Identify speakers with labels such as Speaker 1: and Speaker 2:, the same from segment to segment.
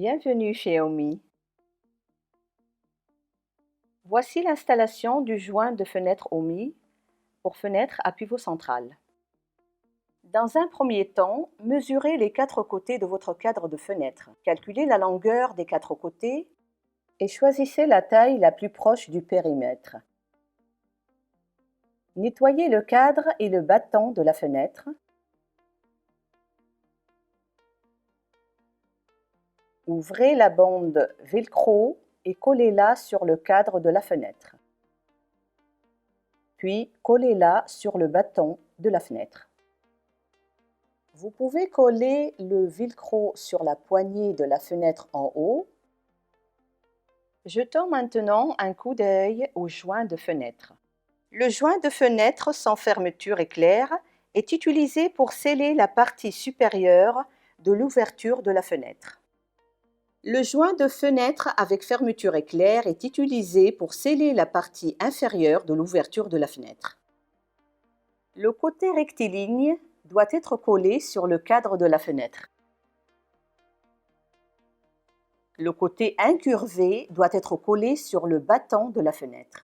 Speaker 1: Bienvenue chez Omi. Voici l'installation du joint de fenêtre Omi pour fenêtre à pivot central. Dans un premier temps, mesurez les 4 côtés de votre cadre de fenêtre. Calculez la longueur des 4 côtés et choisissez la taille la plus proche du périmètre. Nettoyez le cadre et le battant de la fenêtre. Ouvrez la bande velcro et collez-la sur le cadre de la fenêtre. Puis collez-la sur le battant de la fenêtre. Vous pouvez coller le velcro sur la poignée de la fenêtre en haut. Jetons maintenant un coup d'œil au joint de fenêtre. Le joint de fenêtre sans fermeture éclair est utilisé pour sceller la partie supérieure de l'ouverture de la fenêtre. Le joint de fenêtre avec fermeture éclair est utilisé pour sceller la partie inférieure de l'ouverture de la fenêtre. Le côté rectiligne doit être collé sur le cadre de la fenêtre. Le côté incurvé doit être collé sur le battant de la fenêtre.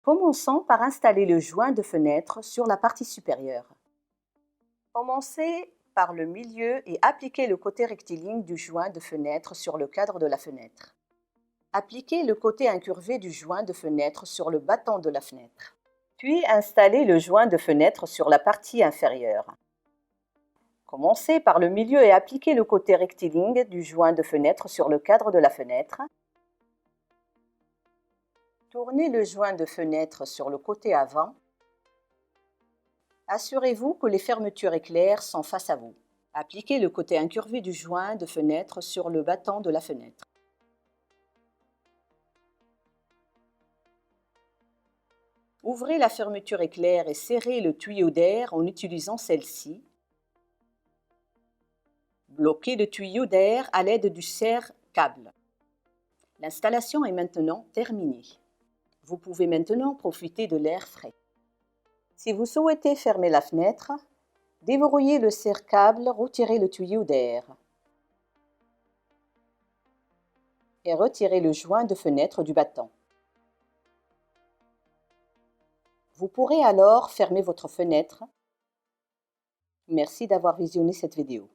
Speaker 1: Commençons par installer le joint de fenêtre sur la partie supérieure. Commencez par le milieu et appliquez le côté rectiligne du joint de fenêtre sur le cadre de la fenêtre. Appliquez le côté incurvé du joint de fenêtre sur le battant de la fenêtre. Puis installez le joint de fenêtre sur la partie inférieure. Commencez par le milieu et appliquez le côté rectiligne du joint de fenêtre sur le cadre de la fenêtre. Tournez le joint de fenêtre sur le côté avant. Assurez-vous que les fermetures éclair sont face à vous. Appliquez le côté incurvé du joint de fenêtre sur le battant de la fenêtre. Ouvrez la fermeture éclair et serrez le tuyau d'air en utilisant celle-ci. Bloquez le tuyau d'air à l'aide du serre-câble. L'installation est maintenant terminée. Vous pouvez maintenant profiter de l'air frais. Si vous souhaitez fermer la fenêtre, déverrouillez le serre-câble, retirez le tuyau d'air et retirez le joint de fenêtre du battant. Vous pourrez alors fermer votre fenêtre. Merci d'avoir visionné cette vidéo.